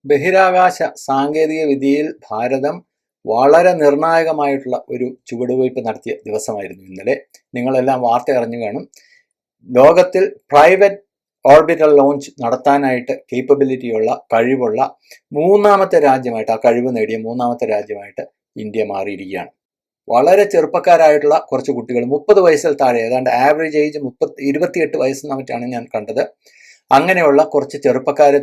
ബഹിരാകാശ സാങ്കേതിക വിദ്യയിൽ ഭാരതം വളരെ നിർണായകമായിട്ടുള്ള ഒരു ചുവടുവയ്പ് നടത്തിയ ദിവസമായിരുന്നു ഇന്നലെ. നിങ്ങളെല്ലാം വാർത്ത അറിഞ്ഞു കാണും. ലോകത്തിൽ പ്രൈവറ്റ് ഓർബിറ്റൽ ലോഞ്ച് നടത്താനായിട്ട് കേപ്പബിലിറ്റിയുള്ള കഴിവുള്ള മൂന്നാമത്തെ രാജ്യമായിട്ട്, ആ കഴിവ് നേടിയ മൂന്നാമത്തെ രാജ്യമായിട്ട് ഇന്ത്യ മാറിയിരിക്കുകയാണ്. വളരെ ചെറുപ്പക്കാരായിട്ടുള്ള കുറച്ച് കുട്ടികൾ, 30 വയസ്സിൽ താഴെ, ഏതാണ്ട് ആവറേജ് ഏജ് 28 വയസ്സെന്ന മറ്റാണ് ഞാൻ കണ്ടത്. അങ്ങനെയുള്ള കുറച്ച് ചെറുപ്പക്കാരെ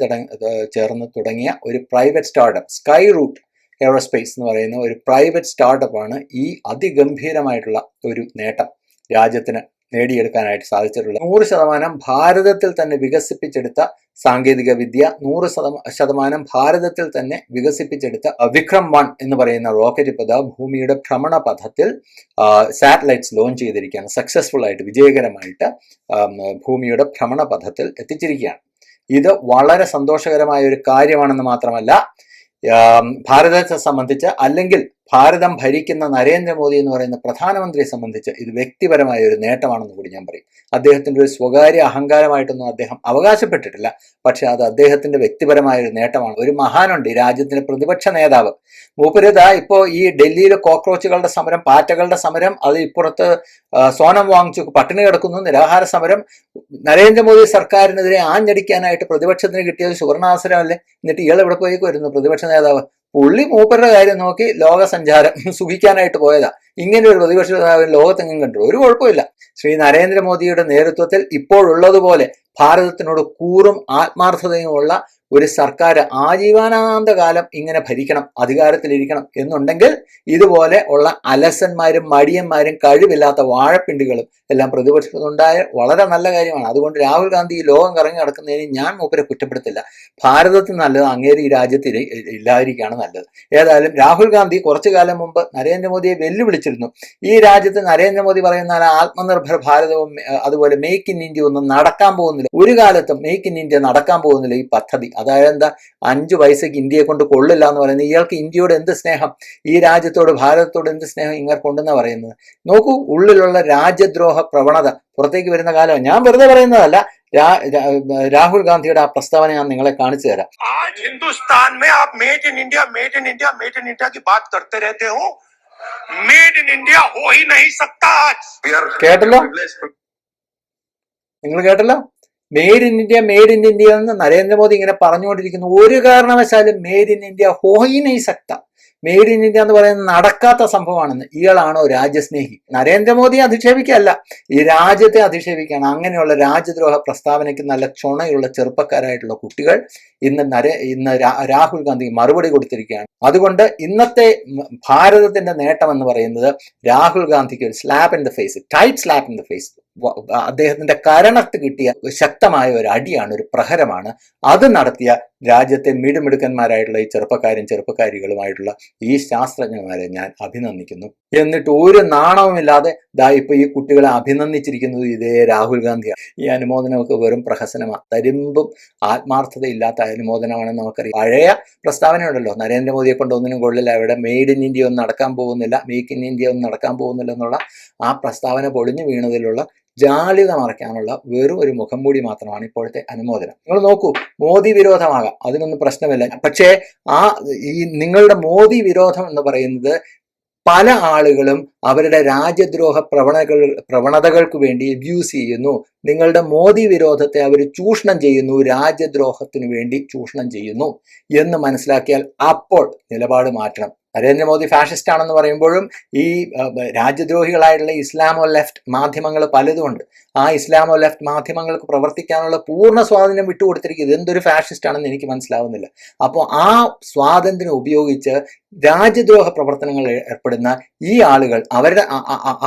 ചേർന്ന് തുടങ്ങിയ ഒരു private startup, Skyroot Aerospace എന്ന് പറയുന്ന ഒരു പ്രൈവറ്റ് സ്റ്റാർട്ടപ്പാണ് ഈ അതിഗംഭീരമായിട്ടുള്ള ഒരു നേട്ടം രാജ്യത്തിന് നേടിയെടുക്കാനായിട്ട് സാധിച്ചിട്ടുള്ളത്. 100% ഭാരതത്തിൽ തന്നെ വികസിപ്പിച്ചെടുത്ത സാങ്കേതിക വിദ്യ, 100% ഭാരതത്തിൽ തന്നെ വികസിപ്പിച്ചെടുത്ത വിക്രം-1 എന്ന് പറയുന്ന റോക്കറ്റ് പഥ ഭൂമിയുടെ ഭ്രമണപഥത്തിൽ സാറ്റലൈറ്റ്സ് ലോഞ്ച് ചെയ്തിരിക്കുകയാണ്. സക്സസ്ഫുൾ ആയിട്ട്, വിജയകരമായിട്ട് ഭൂമിയുടെ ഭ്രമണപഥത്തിൽ എത്തിച്ചിരിക്കുകയാണ്. ഇത് വളരെ സന്തോഷകരമായ ഒരു കാര്യമാണെന്ന് മാത്രമല്ല, ഭാരതത്തെ സംബന്ധിച്ച്, അല്ലെങ്കിൽ ഭാരതം ഭരിക്കുന്ന നരേന്ദ്രമോദി എന്ന് പറയുന്ന പ്രധാനമന്ത്രിയെ സംബന്ധിച്ച് ഇത് വ്യക്തിപരമായ ഒരു നേട്ടമാണെന്ന് കൂടി ഞാൻ പറയും. അദ്ദേഹത്തിൻ്റെ ഒരു സ്വകാര്യ അഹങ്കാരമായിട്ടൊന്നും അദ്ദേഹം അവകാശപ്പെട്ടിട്ടില്ല, പക്ഷെ അത് അദ്ദേഹത്തിന്റെ വ്യക്തിപരമായ ഒരു നേട്ടമാണ്. ഒരു മഹാനുണ്ട്, ഈ രാജ്യത്തിന്റെ പ്രതിപക്ഷ നേതാവ്, മൂപ്പരിത ഇപ്പോൾ ഈ ഡൽഹിയിലെ കോക്രോച്ചുകളുടെ സമരം, പാറ്റകളുടെ സമരം, അത് ഇപ്പുറത്ത് സോനം വാങ്ചുക്ക് പട്ടിണി കിടക്കുന്നു, നിരാഹാര സമരം, നരേന്ദ്രമോദി സർക്കാരിനെതിരെ ആഞ്ഞടിക്കാനായിട്ട് പ്രതിപക്ഷത്തിന് കിട്ടിയത് സുവർണാവസരമല്ലേ? എന്നിട്ട് ഇയാൾ എവിടെ പോയേക്ക് വരുന്നു പ്രതിപക്ഷ നേതാവ്? പുള്ളി മൂപ്പരുടെ കാര്യം നോക്കി ലോകസഞ്ചാരം സുഖിക്കാനായിട്ട് പോയതാ. ഇങ്ങനെ ഒരു പ്രതിപക്ഷ നേതാവിന് ലോകത്തെങ്ങും കണ്ടു ഒരു കുഴപ്പമില്ല. ശ്രീ നരേന്ദ്രമോദിയുടെ നേതൃത്വത്തിൽ ഇപ്പോഴുള്ളതുപോലെ ഭാരതത്തിനോട് കൂറും ആത്മാർത്ഥതയുമുള്ള ഒരു സർക്കാർ ആജീവനാന്ത കാലം ഇങ്ങനെ ഭരിക്കണം, അധികാരത്തിലിരിക്കണം എന്നുണ്ടെങ്കിൽ ഇതുപോലെ ഉള്ള അലസന്മാരും മടിയന്മാരും കഴിവില്ലാത്ത വാഴപ്പിണ്ടികളും എല്ലാം പ്രതിപക്ഷത്തുണ്ടായ വളരെ നല്ല കാര്യമാണ്. അതുകൊണ്ട് രാഹുൽ ഗാന്ധി ഈ ലോകം കറങ്ങി നടക്കുന്നതിന് ഞാൻ മൂപ്പരെ കുറ്റപ്പെടുത്തില്ല. ഭാരതത്തിൽ നല്ലത് അങ്ങേര് ഈ രാജ്യത്ത് ഇല്ലാതിരിക്കുകയാണ് നല്ലത്. ഏതായാലും രാഹുൽ ഗാന്ധി കുറച്ചു കാലം മുമ്പ് നരേന്ദ്രമോദിയെ വെല്ലുവിളിച്ചിരുന്നു. ഈ രാജ്യത്ത് നരേന്ദ്രമോദി പറയുന്ന ആത്മനിർഭർ ഭാരതവും അതുപോലെ മേക്ക് ഇൻ ഇന്ത്യ ഒന്നും നടക്കാൻ പോകുന്നില്ല. ഒരു കാലത്തും മേക്ക് ഇൻ ഇന്ത്യ നടക്കാൻ പോകുന്നില്ല ഈ പദ്ധതി. അതായത് എന്താ, 5 പൈസക്ക് ഇന്ത്യയെ കൊണ്ട് കൊള്ളില്ല എന്ന് പറയുന്നത്. ഇയാൾക്ക് ഇന്ത്യയോട് എന്ത് സ്നേഹം, ഈ രാജ്യത്തോട് ഭാരതത്തോട് എന്ത് സ്നേഹം ഇങ്ങനെ കൊണ്ടെന്നാ പറയുന്നത്? നോക്കൂ, ഉള്ളിലുള്ള രാജ്യദ്രോഹ പ്രവണത പുറത്തേക്ക് വരുന്ന കാലം. ഞാൻ വെറുതെ പറയുന്നതല്ല, രാഹുൽ ഗാന്ധിയുടെ ആ പ്രസ്താവന ഞാൻ നിങ്ങളെ കാണിച്ചു തരാം. ഹിന്ദുസ്ഥാൻ में आप made in India made in India made in India की बात करते रहते हो, मेड इन इंडिया हो ही नहीं सकता आज. കേട്ടല്ലോ, നിങ്ങൾ കേട്ടല്ലോ? Made in India made in India എന്ന് നരേന്ദ്രമോദി ഇങ്ങനെ പറഞ്ഞുകൊണ്ടിരിക്കുന്നു. ഒരു കാരണവശാലും മെയ്ഡ് ഇൻ ഇന്ത്യ ഹോയി നൈ സക്ത, മെയ്ഡ് ഇൻ ഇന്ത്യ എന്ന് പറയുന്നത് നടക്കാത്ത സംഭവമാണെന്ന്. ഇയാളാണോ രാജ്യസ്നേഹി? നരേന്ദ്രമോദിയെ അധിക്ഷേപിക്കല്ല, ഈ രാജ്യത്തെ അധിക്ഷേപിക്കുകയാണ്. അങ്ങനെയുള്ള രാജ്യദ്രോഹ പ്രസ്താവനയ്ക്ക് നല്ല ചുണയുള്ള ചെറുപ്പക്കാരായിട്ടുള്ള കുട്ടികൾ ഇന്ന് രാഹുൽ ഗാന്ധി മറുപടി കൊടുത്തിരിക്കുകയാണ്. അതുകൊണ്ട് ഇന്നത്തെ ഭാരതത്തിന്റെ നേട്ടം എന്ന് പറയുന്നത് രാഹുൽ ഗാന്ധിക്ക് ഒരു slap in the face, tight slap in the face, അദ്ദേഹത്തിന്റെ കരണത്ത് കിട്ടിയ ശക്തമായ ഒരു അടിയാണ്, ഒരു പ്രഹരമാണ്. അത് നടത്തിയ രാജ്യത്തെ മിടുമിടുക്കന്മാരായിട്ടുള്ള ഈ ചെറുപ്പക്കാരികളുമായിട്ടുള്ള ഈ ശാസ്ത്രജ്ഞന്മാരെ ഞാൻ അഭിനന്ദിക്കുന്നു. എന്നിട്ട് ഒരു നാണവുമില്ലാതെ ഇപ്പൊ ഈ കുട്ടികളെ അഭിനന്ദിച്ചിരിക്കുന്നത് ഇതേ രാഹുൽ ഗാന്ധിയാണ്. ഈ അനുമോദനമൊക്കെ വെറും പ്രഹസനമാണ്, തരിമ്പും ആത്മാർത്ഥതയില്ലാത്ത അനുമോദനമാണെന്ന് നമുക്കറിയാം. പഴയ പ്രസ്താവനയുണ്ടല്ലോ, നരേന്ദ്രമോദിയെ കൊണ്ട് ഒന്നിനും കൊള്ളില്ല, ഇവിടെ മെയ്ഡ് ഇൻ ഇന്ത്യ ഒന്നും നടക്കാൻ പോകുന്നില്ല, മേക്ക് ഇൻ ഇന്ത്യ ഒന്നും നടക്കാൻ പോകുന്നില്ല എന്നുള്ള ആ പ്രസ്താവന പൊളിഞ്ഞു വീണതിലുള്ള ജാള്യത മറയ്ക്കാനുള്ള വെറും ഒരു മുഖംമൂടി മാത്രമാണ് ഇപ്പോഴത്തെ അനുമോദനം. നിങ്ങൾ നോക്കൂ, മോദി വിരോധമാകാം, അതിനൊന്നും പ്രശ്നമില്ല. പക്ഷേ ഈ നിങ്ങളുടെ മോദി വിരോധം എന്ന് പറയുന്നത് പല ആളുകളും അവരുടെ രാജ്യദ്രോഹ പ്രവണതകൾക്ക് വേണ്ടി അബ്യൂസ് ചെയ്യുന്നു. നിങ്ങളുടെ മോദി വിരോധത്തെ അവർ ചൂഷണം ചെയ്യുന്നു, രാജ്യദ്രോഹത്തിന് വേണ്ടി ചൂഷണം ചെയ്യുന്നു എന്ന് മനസ്സിലാക്കിയാൽ അപ്പോൾ നിലപാട് മാറ്റണം. നരേന്ദ്രമോദി ഫാഷിസ്റ്റ് ആണെന്ന് പറയുമ്പോഴും ഈ രാജ്യദ്രോഹികളായിട്ടുള്ള ഇസ്ലാമോ ലെഫ്റ്റ് മാധ്യമങ്ങൾ പലതുമുണ്ട്. ആ ഇസ്ലാമോ ലെഫ്റ്റ് മാധ്യമങ്ങൾക്ക് പ്രവർത്തിക്കാനുള്ള പൂർണ്ണ സ്വാതന്ത്ര്യം വിട്ടുകൊടുത്തിരിക്കുന്നത്. എന്തൊരു ഫാഷിസ്റ്റ് ആണെന്ന് എനിക്ക് മനസ്സിലാവുന്നില്ല. അപ്പോൾ ആ സ്വാതന്ത്ര്യം ഉപയോഗിച്ച് രാജ്യദ്രോഹ പ്രവർത്തനങ്ങളിൽ ഏർപ്പെടുന്ന ഈ ആളുകൾ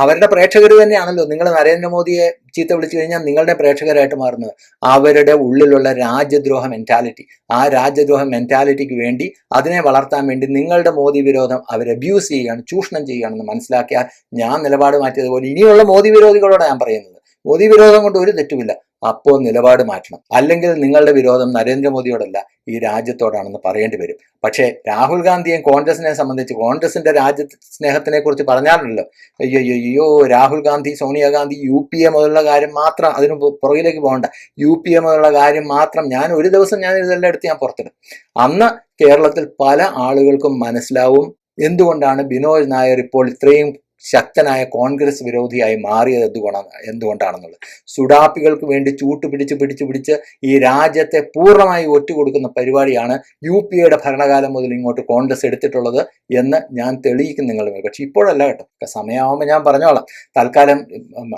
അവരുടെ പ്രേക്ഷകർ തന്നെയാണല്ലോ. നിങ്ങൾ നരേന്ദ്രമോദിയെ ചീത്ത വിളിച്ചു കഴിഞ്ഞാൽ നിങ്ങളുടെ പ്രേക്ഷകരായിട്ട് മാറുന്നത് അവരുടെ ഉള്ളിലുള്ള രാജ്യദ്രോഹ മെന്റാലിറ്റി. ആ രാജ്യദ്രോഹ മെന്റാലിറ്റിക്ക് വേണ്ടി, അതിനെ വളർത്താൻ വേണ്ടി നിങ്ങളുടെ മോദി വിരോധം അവർ അബ്യൂസ് ചെയ്യുകയാണ്, ചൂഷണം ചെയ്യുകയാണെന്ന് മനസ്സിലാക്കിയാൽ ഞാൻ നിലപാട് മാറ്റിയതുപോലെ ഇനിയുള്ള മോദി വിരോധികളോട് ഞാൻ പറയുന്നത്, മോദി വിരോധം കൊണ്ട് ഒരു തെറ്റുമില്ല. അപ്പോൾ നിലപാട് മാറ്റണം. അല്ലെങ്കിൽ നിങ്ങളുടെ വിരോധം നരേന്ദ്രമോദിയോടല്ല, ഈ രാജ്യത്തോടാണെന്ന് പറയേണ്ടി വരും. പക്ഷേ രാഹുൽ ഗാന്ധിയെയും കോൺഗ്രസിനെ സംബന്ധിച്ച് കോൺഗ്രസിന്റെ രാജ്യ സ്നേഹത്തിനെ കുറിച്ച് പറഞ്ഞാണല്ലോ, അയ്യോ രാഹുൽ ഗാന്ധി, സോണിയാഗാന്ധി UPA മുതലുള്ള കാര്യം മാത്രം, അതിന് പുറകിലേക്ക് പോകണ്ട, UPA മുതലുള്ള കാര്യം മാത്രം ഞാൻ ഒരു ദിവസം ഇതെല്ലാം എടുത്ത് ഞാൻ പുറത്തിടും. അന്ന് കേരളത്തിൽ പല ആളുകൾക്കും മനസ്സിലാവും എന്തുകൊണ്ടാണ് ബിനോയ് നായർ ഇപ്പോൾ ഇത്രയും ശക്തനായ കോൺഗ്രസ് വിരോധിയായി മാറിയത് എന്തുകൊണ്ടാണെന്നുള്ളത്. സുഡാപ്പികൾക്ക് വേണ്ടി ചൂട്ട് പിടിച്ച് ഈ രാജ്യത്തെ പൂർണ്ണമായി ഒറ്റുകൊടുക്കുന്ന പരിപാടിയാണ് UPAയുടെ ഭരണകാലം മുതൽ ഇങ്ങോട്ട് കോൺഗ്രസ് എടുത്തിട്ടുള്ളത് എന്ന് ഞാൻ തെളിയിക്കും നിങ്ങളുടെ. പക്ഷെ ഇപ്പോഴല്ല കേട്ടോ, സമയമാകുമ്പോൾ ഞാൻ പറഞ്ഞോളാം. തൽക്കാലം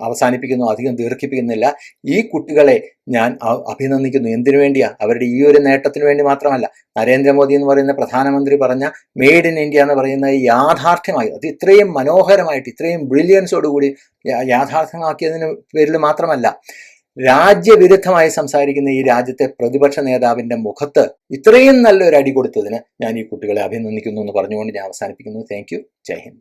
അവസാനിപ്പിക്കുന്നു, അധികം ദീർഘിപ്പിക്കുന്നില്ല. ഈ കുട്ടികളെ ഞാൻ അഭിനന്ദിക്കുന്നു. എന്തിനു വേണ്ടിയാ? അവരുടെ ഈ ഒരു നേട്ടത്തിന് വേണ്ടി മാത്രമല്ല. നരേന്ദ്രമോദി എന്ന് പറയുന്ന പ്രധാനമന്ത്രി പറഞ്ഞ മെയ്ഡ് ഇൻ ഇന്ത്യ എന്ന് പറയുന്നത് യാഥാർത്ഥ്യമായി, അത് ഇത്രയും മനോഹരമായിട്ട് ഇത്രയും ബ്രില്യൻസോടുകൂടി യാഥാർത്ഥ്യമാക്കിയതിന് പേരിൽ മാത്രമല്ല, രാജ്യവിരുദ്ധമായി സംസാരിക്കുന്ന ഈ രാജ്യത്തെ പ്രതിപക്ഷ നേതാവിന്റെ മുഖത്ത് ഇത്രയും നല്ലൊരു അടി കൊടുത്തതിന് ഞാൻ ഈ കുട്ടികളെ അഭിനന്ദിക്കുന്നു എന്ന് പറഞ്ഞുകൊണ്ട് ഞാൻ അവസാനിപ്പിക്കുന്നു. Thank you. ജയ് ഹിന്ദ്.